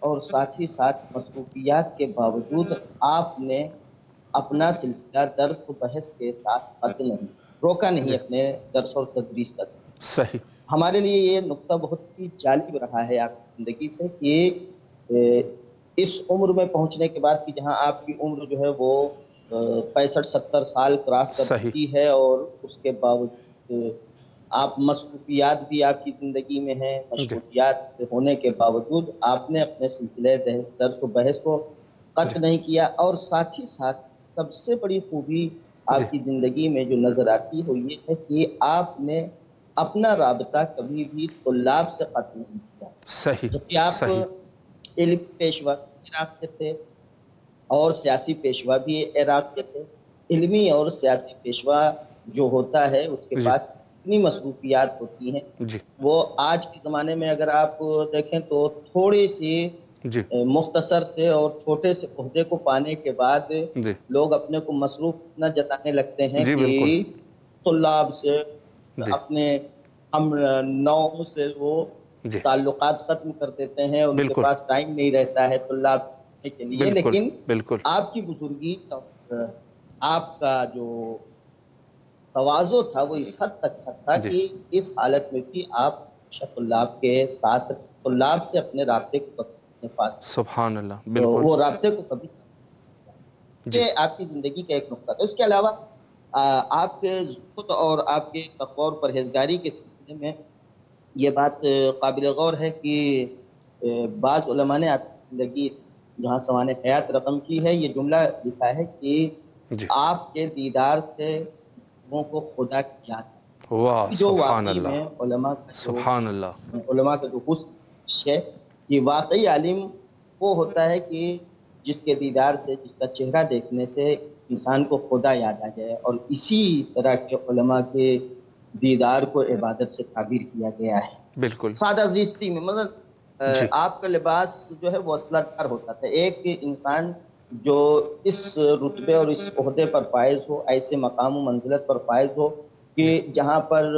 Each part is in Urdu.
اور ساتھ ہی ساتھ مصروفیات کے باوجود آپ نے اپنا سلسلہ درس و بحث کے ساتھ قطع نہیں روکا نہیں اپنے درس اور تدریس کا۔ صحیح۔ ہمارے لیے یہ نقطہ بہت ہی جالب رہا ہے آپ کی زندگی سے کہ اس عمر میں پہنچنے کے بعد کہ جہاں آپ کی عمر جو ہے وہ 65-70 سال کراس کر چکی ہے، اور اس کے باوجود آپ مصروفیات بھی آپ کی زندگی میں ہیں، مصروفیات ہونے کے باوجود آپ نے اپنے سلسلے درس و بحث کو قطع نہیں کیا، اور ساتھ ہی ساتھ سب سے بڑی خوبی آپ کی زندگی میں جو نظر آتی ہے وہ یہ ہے کہ آپ نے اپنا رابطہ کبھی بھی طلاب سے قطع نہیں کیا۔ صحیح، جبکہ آپ علم پیشوا عراق کے تھے اور سیاسی پیشوا بھی عراق کے تھے، علمی اور سیاسی پیشوا جو ہوتا ہے اس کے پاس اتنی مصروفیات ہوتی ہیں، وہ آج کے زمانے میں اگر آپ دیکھیں تو تھوڑی سی مختصر سے اور چھوٹے سے عہدے کو پانے کے بعد لوگ اپنے کو مصروف نہ جتانے لگتے ہیں کہ طلاب سے اپنے ہم نو سے وہ تعلقات ختم کر دیتے ہیں، ان کے پاس ٹائم نہیں رہتا ہے طلاب سے کے لیے۔ لیکن آپ کی بزرگی، آپ کا جو تواضع تھا وہ اس حد تک تھا کہ اس حالت میں بھی آپ طلاب کے ساتھ، طلاب سے اپنے رابطے کو سبحان اللہ، بالکل وہ رابطے کو کبھی یہ آپ کی زندگی کا ایک نقطہ تھا۔ اس کے علاوہ آپ کے زہد اور آپ کے تقوی اور پرہیزگاری کے سلسلے میں یہ بات قابل غور ہے کہ بعض علماء نے آپ کی زندگی جہاں سوانح حیات رقم کی ہے، یہ جملہ لکھا ہے کہ آپ کے دیدار سے لوگوں کو خدا کی یاد، جو واقعی میں علماء کا جو حسن ہے، یہ واقعی عالم وہ ہوتا ہے کہ جس کے دیدار سے، جس کا چہرہ دیکھنے سے انسان کو خدا یاد آ جائے، اور اسی طرح کے علماء کے دیدار کو عبادت سے تعبیر کیا گیا ہے۔ بالکل سادہ زیستی میں مطلب آپ کا لباس جو ہے وہ اصلہ دار ہوتا تھا۔ ایک انسان جو اس رتبے اور اس عہدے پر فائز ہو، ایسے مقام و منزلت پر فائز ہو کہ جہاں پر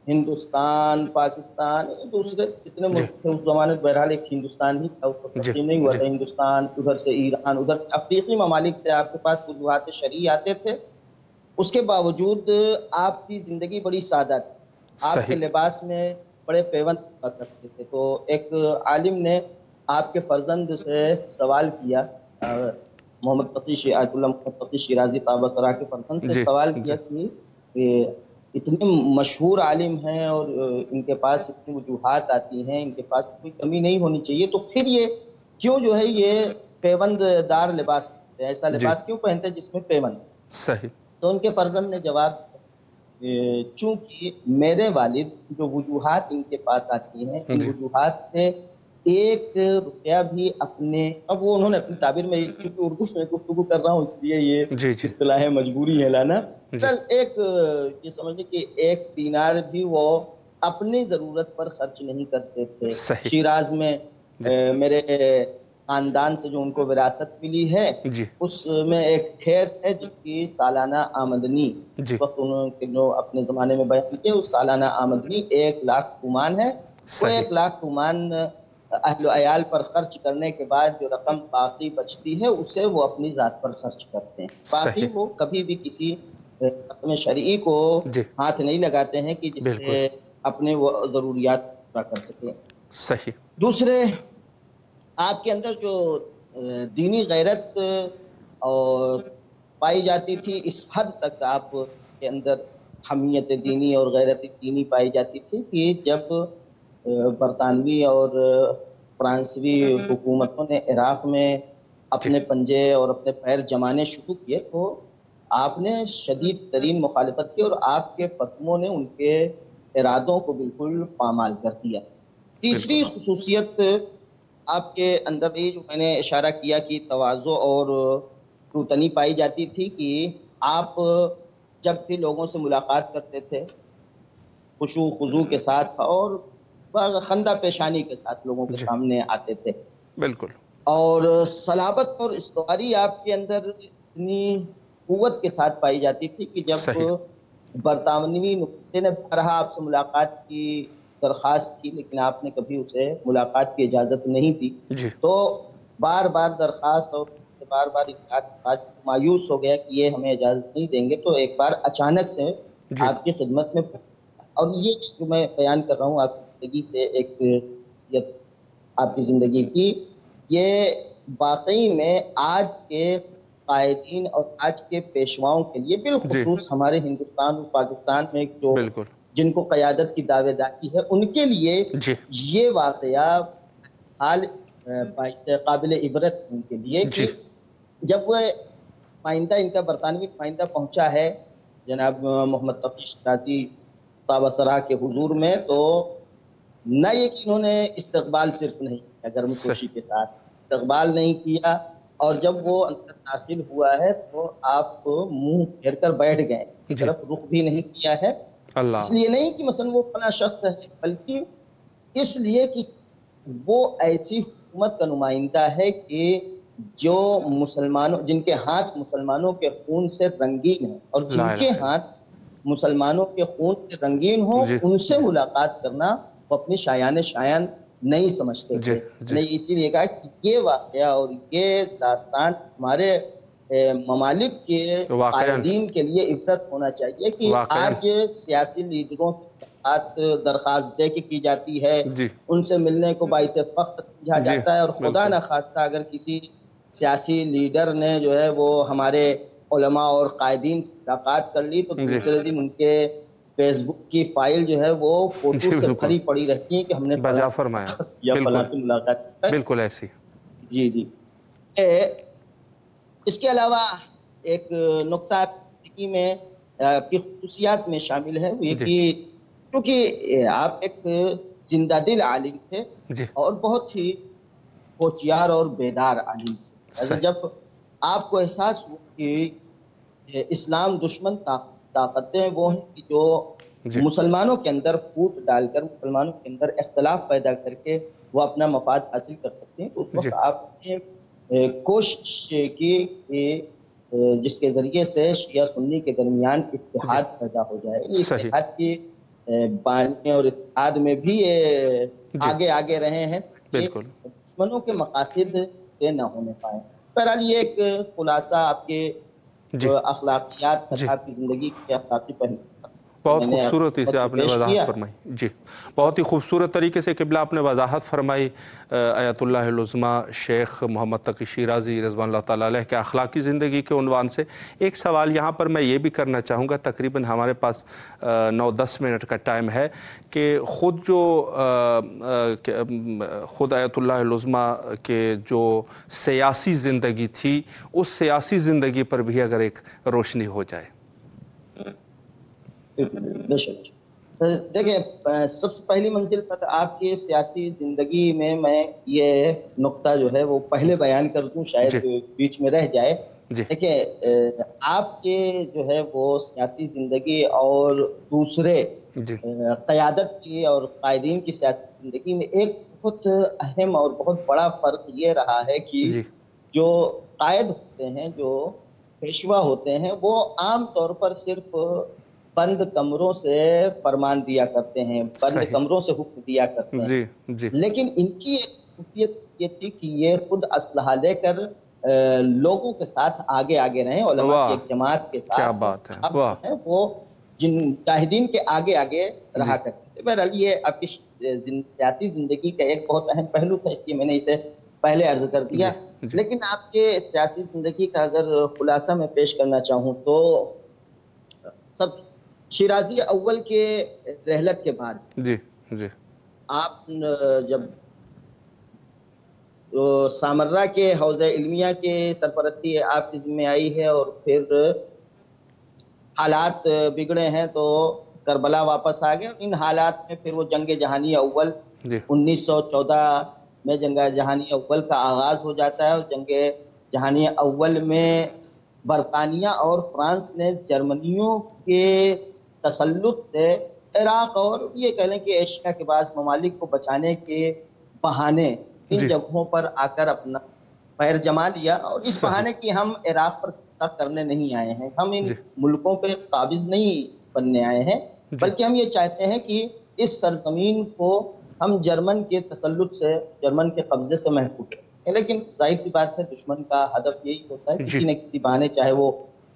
ہندوستان، پاکستان، دوسرے جتنے ملک تھے اس زمانے میں، بہرحال ایک ہندوستان ہی تھا، اس کو تقسیم نہیں ہوا تھا، ہندوستان، ادھر سے ایران، ادھر افریقی ممالک سے آپ کے پاس وجوہات شرعی آتے تھے، اس کے باوجود آپ کی زندگی بڑی سادہ تھی۔ آپ کے لباس میں بڑے پیوند کرتے تھے۔ تو ایک عالم نے آپ کے فرزند سے سوال کیا، محمد تقی شیرازی طابہ کرا کے فرزند سے سوال کیا کہ اتنے مشہور عالم ہیں اور ان کے پاس اتنی وجوہات آتی ہیں، ان کے پاس کوئی کمی نہیں ہونی چاہیے، تو پھر یہ کیوں جو ہے یہ پیوند دار لباس پہنتے ہیں، ایسا لباس کیوں پہنتے ہیں جس میں پیوند؟ صحیح۔ تو ان کے فرزند نے جواب دیا، چونکہ میرے والد جو وجوہات ان کے پاس آتی ہیں، ان وجوہات سے ایک روپیہ بھی اپنے، اب وہ انہوں نے اپنی تعبیر میں، چونکہ اردو میں گفتگو کر رہا ہوں اس لیے یہ اصطلاح مجبوری ہے لانا، ایک یہ سمجھے کہ ایک دینار بھی وہ اپنی ضرورت پر خرچ نہیں کرتے تھے۔ شیراز میں میرے خاندان سے جو ان کو وراثت ملی ہے، اس میں ایک کھیت ہے جس کی سالانہ آمدنی وقت انہوں نے جو اپنے زمانے میں بیان کی، اس سالانہ آمدنی 1,00,000 تومان ہے۔ وہ 1,00,000 تومان اہل و عیال پر خرچ کرنے کے بعد جو رقم باقی بچتی ہے اسے وہ اپنی ذات پر خرچ کرتے ہیں، باقی وہ کبھی بھی کسی رقم شرعی کو ہاتھ نہیں لگاتے ہیں کہ جس سے اپنے وہ ضروریات پورا کر سکیں۔ صحیح۔ دوسرے، آپ کے اندر جو دینی غیرت اور پائی جاتی تھی، اس حد تک آپ کے اندر حمیت دینی اور غیرت دینی پائی جاتی تھی کہ جب برطانوی اور فرانسوی حکومتوں نے عراق میں اپنے پنجے اور اپنے پیر جمانے شروع کیے تو آپ نے شدید ترین مخالفت کی، اور آپ کے فتووں نے ان کے ارادوں کو بالکل پامال کر دیا۔ تیسری خصوصیت آپ کے اندر یہ جو میں نے اشارہ کیا کہ تواضع اور فروتنی پائی جاتی تھی کہ آپ جب بھی لوگوں سے ملاقات کرتے تھے خشوع و خضوع کے ساتھ اور خندہ پیشانی کے ساتھ لوگوں کے سامنے آتے تھے، بالکل، اور صلابت اور استواری آپ کے اندر اتنی قوت کے ساتھ پائی جاتی تھی کہ جب برطانوی نمائندے نے بارہا آپ سے ملاقات کی، درخواست کی لیکن آپ نے کبھی اسے ملاقات کی اجازت نہیں دی. جی تو بار بار درخواست اور بار بار اطلاعات مایوس ہو گیا کہ یہ ہمیں اجازت نہیں دیں گے. تو ایک بار اچانک سے جی آپ کی خدمت میں، اور یہ جو میں بیان کر رہا ہوں آپ کی زندگی سے ایک آپ کی زندگی کی، یہ واقعی میں آج کے قائدین اور آج کے پیشواؤں کے لیے جی بالخصوص ہمارے ہندوستان اور پاکستان میں جو بالکل. جن کو قیادت کی دعوے داری ہے ان کے لیے جی یہ واقعہ حال باعث قابل عبرت ان کے لیے جی کہ جب وہ نمائندہ ان کا برطانوی نمائندہ پہنچا ہے جناب محمد تقی شیرازی طابہ سرا کے حضور میں، تو نہ یہ کہ انہوں نے استقبال صرف نہیں کیا، گرم جوشی کے ساتھ استقبال نہیں کیا، اور جب وہ اندر داخل ہوا ہے تو آپ منہ پھیر کر بیٹھ گئے، کی جی طرف رخ بھی نہیں کیا ہے. اللہ. اس لیے نہیں کہ مثلا وہ فلاں شخص ہے، بلکہ اس لیے کہ وہ ایسی حکومت کا نمائندہ ہے کہ جو مسلمانوں، جن کے ہاتھ مسلمانوں کے خون سے رنگین ہیں، اور لا جن الہ کے الا ہاتھ مسلمانوں کے خون سے رنگین ہوں جی ان سے ملاقات کرنا وہ اپنی شایان نہیں سمجھتے جی تھے. جی نے اسی لیے کہا کہ یہ واقعہ اور یہ داستان ہمارے ممالک کے واقعاً قائدین کے لیے عبرت ہونا چاہیے کہ واقعاً آج سیاسی لیڈروں سے درخواست دے کے کی جاتی ہے، جی ان سے ملنے کو باعث فخر سمجھا جی جاتا ہے، اور خدا بالکل. نخواستہ اگر کسی سیاسی لیڈر نے جو ہے وہ ہمارے علماء اور قائدین سے ملاقات کر لی تو جی دوسرے دن ان کے فیس بک کی فائل جو ہے وہ فوٹو جی سے بالکل بھری پڑی رہتی ہے کہ ہم نے فلاں بجا فرمایا. یا فلاں بالکل سے ملاقات کی ہے. بالکل ایسی. جی جی. اس کے علاوہ ایک نقطہ زندگی میں کی خصوصیات میں شامل ہے، وہ یہ جی کہ کیونکہ آپ ایک زندہ دل عالم تھے جی اور بہت ہی ہوشیار اور بیدار عالم تھے. صحیح. جب آپ کو احساس ہوا کہ اسلام دشمن طاقتیں وہ ہیں کہ جو جی مسلمانوں کے اندر پھوٹ ڈال کر، مسلمانوں کے اندر اختلاف پیدا کر کے وہ اپنا مفاد حاصل کر سکتے ہیں، تو اس جی وقت آپ نے کوشش کی کہ جس کے ذریعے سے شیعہ سنی کے درمیان جی اتحاد پیدا ہو جائے. صحیح. اتحاد کی بانی اور اتحاد میں بھی جی آگے رہے ہیں کہ بالکل. دشمنوں کے مقاصد کے نہ ہونے پائے. بہرحال یہ ایک خلاصہ آپ کے جی اخلاقیات جی تھا، آپ کی زندگی کے اخلاقی پہلو بہت میں نے خوبصورتی سے آپ نے پیش وضاحت کیا. فرمائی. جی بہت ہی خوبصورت طریقے سے قبلہ آپ نے وضاحت فرمائی آیت اللہ العظمیٰ شیخ محمد تقی شیرازی رضوان اللہ تعالیٰ علیہ کے اخلاقی زندگی کے عنوان سے. ایک سوال یہاں پر میں یہ بھی کرنا چاہوں گا، تقریباً ہمارے پاس 9-10 منٹ کا ٹائم ہے، کہ خود آیت اللہ العظمیٰ کے جو سیاسی زندگی تھی اس سیاسی زندگی پر بھی اگر ایک روشنی ہو جائے. بے شک. دیکھیں، سب سے پہلی منزل پر آپ کی سیاسی زندگی میں یہ نقطہ جو ہے وہ پہلے بیان کر دوں، جی شاید بیچ میں رہ جائے. جی دیکھیں، آپ کے جو ہے وہ سیاسی زندگی اور دوسرے جی قیادت کی اور قائدین کی سیاسی زندگی میں ایک بہت اہم اور بہت بڑا فرق یہ رہا ہے کہ جی جو قائد ہوتے ہیں، جو پیشوا ہوتے ہیں، وہ عام طور پر صرف بند کمروں سے فرمان دیا کرتے ہیں، بند صحیح. کمروں سے حکم دیا کرتے ہیں. جی جی لیکن ان کی ایک خصوصیت یہ تھی کہ یہ خود اسلحہ لے کر لوگوں کے ساتھ آگے رہیں، علماء کی واہ ایک جماعت کے کیا ساتھ بات ہے. آپ واہ. جو ہیں وہ جن مجاہدین کے آگے جی رہا کرتے تھے. بہرحال یہ آپ کی سیاسی زندگی کا ایک بہت اہم پہلو تھا، اس لیے میں نے اسے پہلے عرض کر دیا. جی جی لیکن آپ کے سیاسی زندگی کا اگر خلاصہ میں پیش کرنا چاہوں تو سب شیرازی اول کے رحلت کے بعد جی جی آپ جب سامرہ کے حوزہ علمیہ کے سرپرستی آپ کی ذمہ آئی ہے اور پھر حالات بگڑے ہیں تو کربلا واپس آ گئے. ان حالات میں پھر وہ جنگ جہانی اول جی 1914 میں جنگ جہانی اول کا آغاز ہو جاتا ہے، اور جنگ جہانی اول میں برطانیہ اور فرانس نے جرمنیوں کے تسلط سے عراق اور یہ کہہ لیں کہ ایشیا کے بعض ممالک کو بچانے کے بہانے ان جی جگہوں پر آ کر اپنا پیر جما لیا، اور اس صحیح. بہانے کی ہم عراق پر قبضہ کرنے نہیں آئے ہیں، ہم ان جی ملکوں پہ قابض نہیں بننے آئے ہیں، جی بلکہ ہم یہ چاہتے ہیں کہ اس سرزمین کو ہم جرمن کے تسلط سے، جرمن کے قبضے سے محفوظ ہیں، لیکن ظاہر سی بات ہے دشمن کا ہدف یہی ہوتا ہے کسی نہ کسی بہانے، چاہے وہ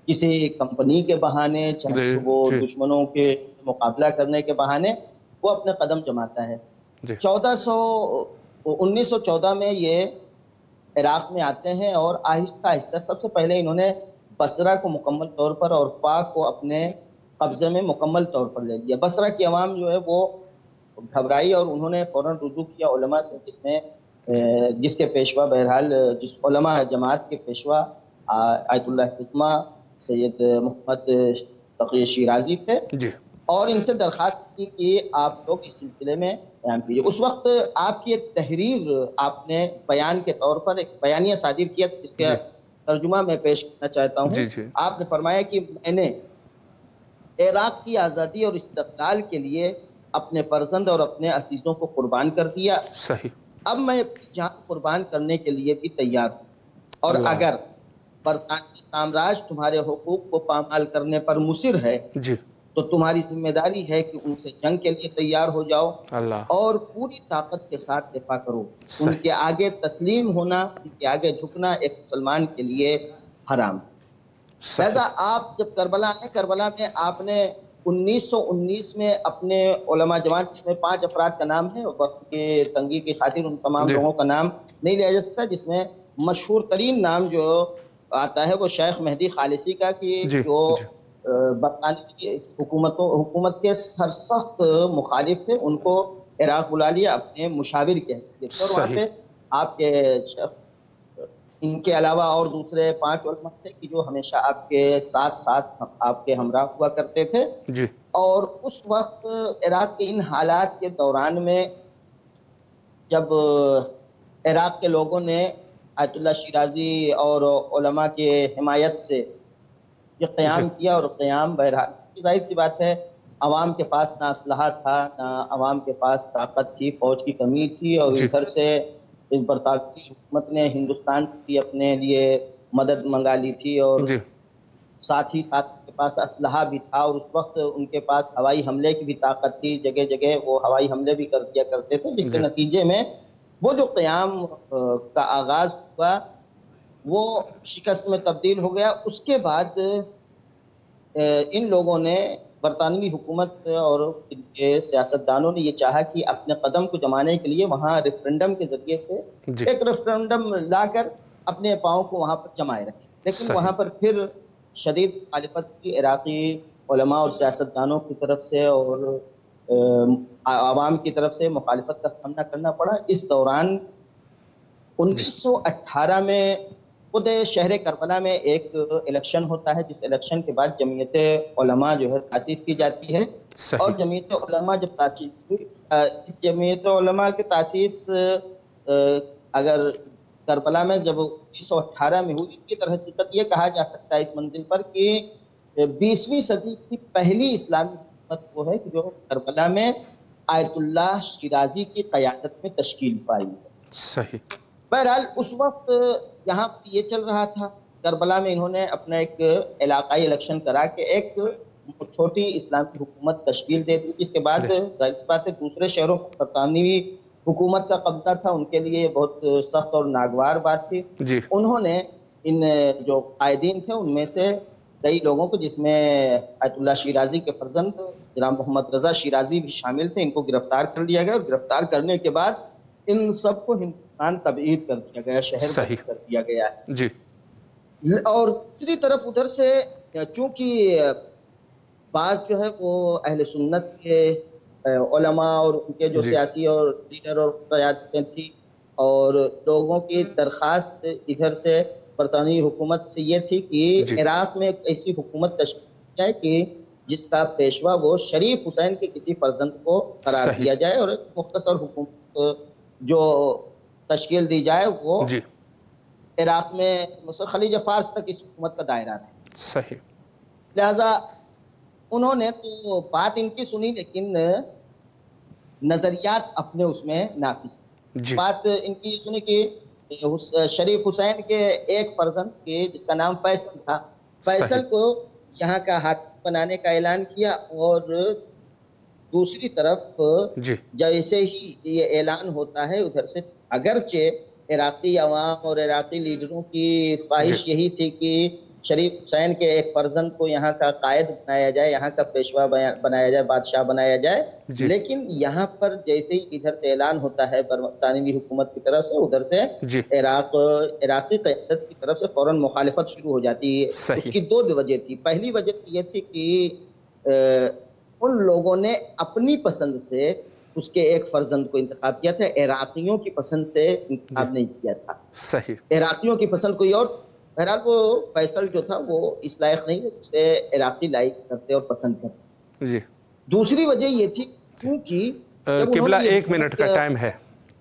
کسی کمپنی کے بہانے، چاہے وہ دشمنوں کے مقابلہ کرنے کے بہانے، وہ اپنے قدم جماتا ہے۔ 1914 میں یہ عراق میں آتے ہیں اور آہستہ آہستہ سب سے پہلے انہوں نے بصرہ کو مکمل طور پر اور فاک کو اپنے قبضے میں مکمل طور پر لے لیا۔ بصرہ کی عوام جو ہے وہ گھبرائی اور انہوں نے فوراً رجوع کیا علماء سے، جس کے پیشوا بہرحال جس علماء جماعت کے پیشوا آیت اللہ حکمہ سید محمد تقی شیرازی تھے، اور ان سے درخواست کی کہ آپ لوگ اس سلسلے میں بیان کیجیے۔ اس وقت آپ کی ایک تحریر آپ نے بیان کے طور پر ایک بیانیہ صادر کیا، جس کا ترجمہ میں پیش کرنا چاہتا ہوں۔ آپ نے فرمایا کہ میں نے عراق کی آزادی اور استقلال کے لیے اپنے فرزند اور اپنے عزیزوں کو قربان کر دیا، اب میں جان قربان کرنے کے لیے بھی تیار ہوں، اور اگر برطانوی سامراج تمہارے حقوق کو پامال کرنے پر مصر ہے تو تمہاری ذمہ داری ہے کہ ان سے جنگ کے لیے تیار ہو جاؤ اور پوری طاقت کے ساتھ دفاع کرو۔ ان کے آگے تسلیم ہونا، ان کے آگے جھکنا ایک مسلمان کے لیے حرام۔ لہذا آپ جب کربلا آئے، کربلا میں آپ نے 1919 میں اپنے علماء جماعت، جس میں 5 افراد کا نام ہے، وقت کے تنگی کی خاطر ان تمام لوگوں کا نام نہیں لیا جا سکتا، جس میں مشہور ترین نام جو آتا ہے وہ شیخ مہدی خالصی کا، کہ جو برطانوی حکومت کے سرسخت مخالف تھے، ان کو عراق بلا لیا اپنے مشاور کے حیثیت سے، اور وہاں پہ آپ کے ان کے علاوہ اور دوسرے 5 علماء تھے کہ جو ہمیشہ آپ کے ساتھ آپ کے ہمراہ ہوا کرتے تھے۔ اور اس وقت عراق کے ان حالات کے دوران میں جب عراق کے لوگوں نے آیت اللہ شیرازی اور علماء کے حمایت سے یہ قیام کیا، اور قیام بہرحال ظاہر سی بات ہے عوام کے پاس نہ اسلحہ تھا، نہ عوام کے پاس طاقت تھی، فوج کی کمی تھی، اور ادھر سے اس برطانوی حکومت نے ہندوستان کی اپنے لیے مدد منگا لی تھی، اور ساتھ ہی ساتھ کے پاس اسلحہ بھی تھا، اور اس وقت ان کے پاس ہوائی حملے کی بھی طاقت تھی، جگہ جگہ وہ ہوائی حملے بھی کر دیا کرتے تھے، جس کے نتیجے میں وہ جو قیام کا آغاز ہوا وہ شکست میں تبدیل ہو گیا۔ اس کے بعد ان لوگوں نے، برطانوی حکومت اور ان کے سیاستدانوں نے یہ چاہا کہ اپنے قدم کو جمانے کے لیے وہاں ریفرنڈم کے ذریعے سے ایک ریفرنڈم لا کر اپنے پاؤں کو وہاں پر جمائے رکھے، لیکن وہاں پر پھر شدید مخالفت کی عراقی علماء اور سیاستدانوں کی طرف سے اور عوام کی طرف سے مخالفت کا سامنا کرنا پڑا۔ اس دوران 1918 میں خود شہر کربلا میں ایک الیکشن ہوتا ہے، جس الیکشن کے بعد جمعیت علماء جو ہے تاسیس کی جاتی ہے، اور جمعیت علماء جب تاسیس ہوئی، اس جمعیت علماء کی تاسیس اگر کربلا میں جب 1918 میں ہوئی، اس کی حقیقت یہ کہا جا سکتا ہے اس منزل پر کہ 20ویں صدی کی پہلی اسلامی حکومت وہ ہے کہ جو کربلا میں آیت اللہ شیرازی کی قیادت میں تشکیل پائی ہے۔ بہرحال اس وقت یہاں یہ چل رہا تھا، کربلا میں انہوں نے اپنا ایک علاقائی الیکشن کرا کے ایک چھوٹی اسلامی حکومت تشکیل دے دی، جس کے بعد ظاہر سی بات ہے دوسرے شہروں پر برطانوی حکومت کا قبضہ تھا، ان کے لیے بہت سخت اور ناگوار بات تھی۔ انہوں نے ان جو قائدین تھے ان میں سے کئی لوگوں کو، جس میں آیت اللہ شیرازی کے فرزند جناب محمد رضا شیرازی بھی شامل تھے، ان کو گرفتار کر لیا گیا، اور گرفتار کرنے کے بعد ان سب کو ہندوستان تبعید کر دیا گیا، شہر کر دیا گیا ہے۔ اور دوسری طرف ادھر سے چونکہ بعض جو ہے وہ اہل سنت کے علماء اور ان کے جو سیاسی اور لیڈر اور قیادتیں تھی، اور لوگوں کی درخواست ادھر سے برطانوی حکومت سے یہ تھی کہ عراق میں ایک ایسی حکومت تشکیل جائے کہ جس کا پیشوا وہ شریف حسین کے کسی فرزند کو قرار دیا جائے، اور ایک مختصر حکومت جو تشکیل دی جائے وہ عراق میں خلیج فارس تک اس حکومت کا دائرہ ہے۔ لہذا انہوں نے تو بات ان کی سنی، لیکن نظریات اپنے اس میں نافذ بات ان کی سنی کہ شریف حسین کے ایک فرزند کے جس کا نام فیصل تھا، فیصل کو یہاں کا حاکم بنانے کا اعلان کیا، اور دوسری طرف جی جیسے ہی یہ اعلان ہوتا ہے ادھر سے، اگرچہ عراقی عوام اور عراقی لیڈروں کی خواہش یہی تھی کہ شریف حسین کے ایک فرزند کو یہاں کا قائد بنایا جائے، یہاں کا پیشوا بنایا جائے، بادشاہ بنایا جائے، لیکن یہاں پر جیسے ہی ادھر سے اعلان ہوتا ہے برطانوی حکومت کی طرف سے، ادھر سے عراقی قیادت کی طرف سے فوراً مخالفت شروع ہو جاتی ہے۔ اس کی دو وجہ تھی۔ پہلی وجہ یہ تھی کہ ان لوگوں نے اپنی پسند سے اس کے ایک فرزند کو انتخاب کیا تھا، عراقیوں کی پسند سے انتخاب نہیں کیا تھا۔ صحیح، عراقیوں کی پسند کوئی اور، بہرحال وہ فیصل جو تھا وہ اس لائق نہیں ہے جسے عراقی لائق کرتے اور پسند کرتے۔ جی دوسری وجہ یہ تھی کیونکہ قبلہ 1 منٹ کا ٹائم ہے،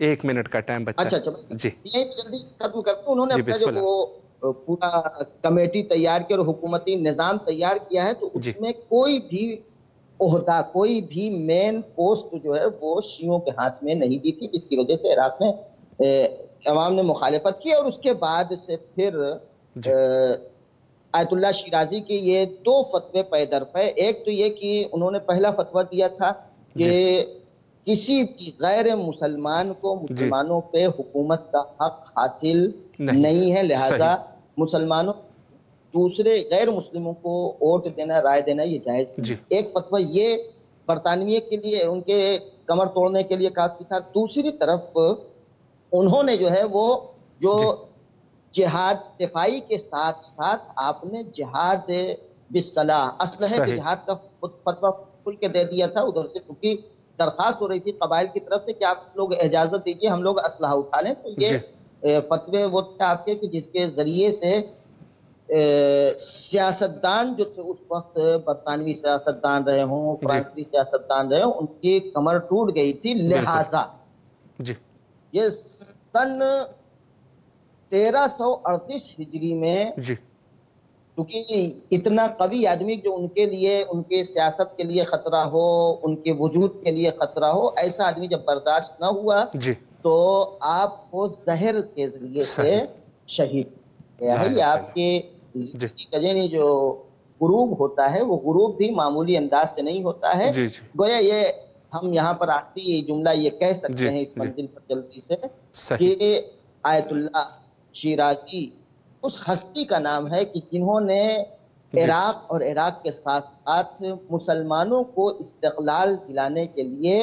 1 منٹ کا ٹائم بچہ۔ اچھا جی یہیں پہ جلدی ختم کرتے ہیں۔ انہوں نے اپنا جو وہ پورا کمیٹی تیار کیا اور حکومتی نظام تیار کیا ہے، تو اس میں کوئی بھی عہدہ، کوئی بھی مین پوسٹ جو ہے وہ شیعوں کے ہاتھ میں نہیں دی تھی، جس کی وجہ سے عراق میں عوام نے مخالفت کی۔ اور اس کے بعد سے پھر آیت اللہ شیرازی کے یہ 2 فتوے پے در پے۔ ایک تو یہ کہ انہوں نے پہلا فتویٰ دیا تھا کہ کسی بھی غیر مسلمان کو مسلمانوں پہ حکومت کا حق حاصل نہیں ہے، لہذا مسلمانوں دوسرے غیر مسلموں کو ووٹ دینا، رائے دینا یہ جائز نہیں۔ ایک فتویٰ یہ برطانوی کے لیے ان کے کمر توڑنے کے لیے کافی تھا۔ دوسری طرف انہوں نے جو ہے وہ جو جہاد دفاعی کے ساتھ ساتھ آپ نے جہاد بالسلاح، اسلحے کے جہاد کا فتویٰ کھل کے دے دیا تھا ادھر سے، کیونکہ درخواست ہو رہی تھی قبائل کی طرف سے کہ آپ لوگ اجازت دیجیے ہم لوگ اسلحہ اٹھا لیں۔ تو یہ فتوے وہ تھے آپ کے کہ جس کے ذریعے سے سیاستدان جو تھے اس وقت، برطانوی سیاستدان رہے ہوں، فرانسوی سیاستدان رہے ہوں، ان کی کمر ٹوٹ گئی تھی۔ لہٰذا یہ سن 1338 ہجری میں کیونکہ اتنا قوی آدمی جو ان کے لیے، ان کے سیاست کے لیے خطرہ ہو، ان کے وجود کے لیے خطرہ ہو، ایسا آدمی جب برداشت نہ ہوا تو آپ کو زہر کے ذریعے سے شہید کیا ہے۔ یہ آپ کے زندگی کا جو غروب ہوتا ہے وہ غروب بھی معمولی انداز سے نہیں ہوتا ہے۔ گویا یہ ہم یہاں پر آخری جملہ یہ کہہ سکتے ہیں اس منزل پر جلدی سے کہ آیت اللہ شیرازی اس ہستی کا نام ہے کہ جنہوں نے عراق اور عراق کے ساتھ ساتھ مسلمانوں کو استقلال دلانے کے لیے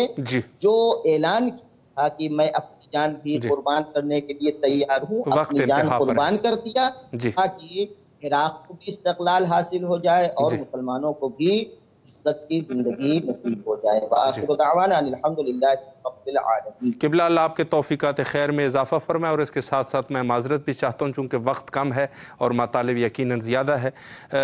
جو اعلان کیا کہ میں اپنی جان بھی قربان کرنے کے لیے تیار ہوں، اپنی جان قربان کر دیا تاکہ عراق کو بھی استقلال حاصل ہو جائے اور مسلمانوں کو بھی عزت کی زندگی نصیب ہو جائے۔ وآخر دعوانا ان الحمدللہ رب العالمین۔ قبلہ اللہ آپ کے توفیقات خیر میں اضافہ فرمائے، اور اس کے ساتھ ساتھ میں معذرت بھی چاہتا ہوں چونکہ وقت کم ہے اور مطالب یقیناً زیادہ ہے۔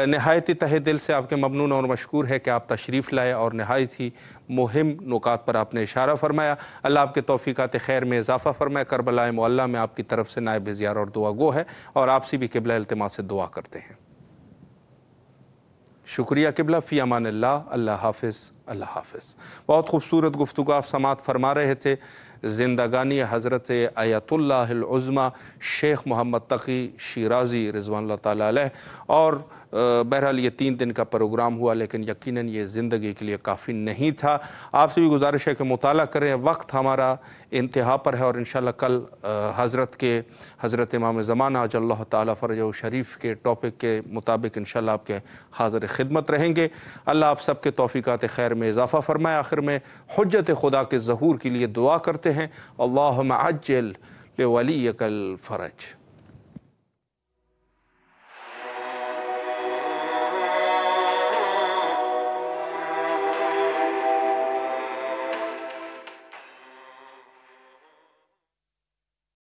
نہایت ہی تہہ دل سے آپ کے ممنون اور مشکور ہے کہ آپ تشریف لائے اور نہایت ہی مہم نکات پر آپ نے اشارہ فرمایا۔ اللہ آپ کے توفیقات خیر میں اضافہ فرمائے۔ کربلا معلیٰ میں آپ کی طرف سے نائب زیار اور دعا گو ہے، اور آپ سے بھی قبلہ التماس سے دعا کرتے ہیں۔ شکریہ قبلہ، فی امان اللہ، اللہ حافظ، اللہ حافظ۔ بہت خوبصورت گفتگو آپ سماعت فرما رہے تھے زندگانی حضرت آیت اللہ العظمیٰ شیخ محمد تقی شیرازی رضوان اللہ تعالیٰ علیہ، اور بہرحال یہ 3 دن کا پروگرام ہوا، لیکن یقیناً یہ زندگی کے لیے کافی نہیں تھا۔ آپ سے بھی گزارش ہے کہ مطالعہ کریں، وقت ہمارا انتہا پر ہے، اور انشاءاللہ کل حضرت امام زمانہ عجل اللہ تعالیٰ فرجہ شریف کے ٹاپک کے مطابق انشاءاللہ آپ کے حاضر خدمت رہیں گے۔ اللہ آپ سب کے توفیقات خیر میں اضافہ فرمائے۔ آخر میں حجت خدا کے ظہور کے لیے دعا کرتے ہیں، اللہم عجل لولیک الفرج۔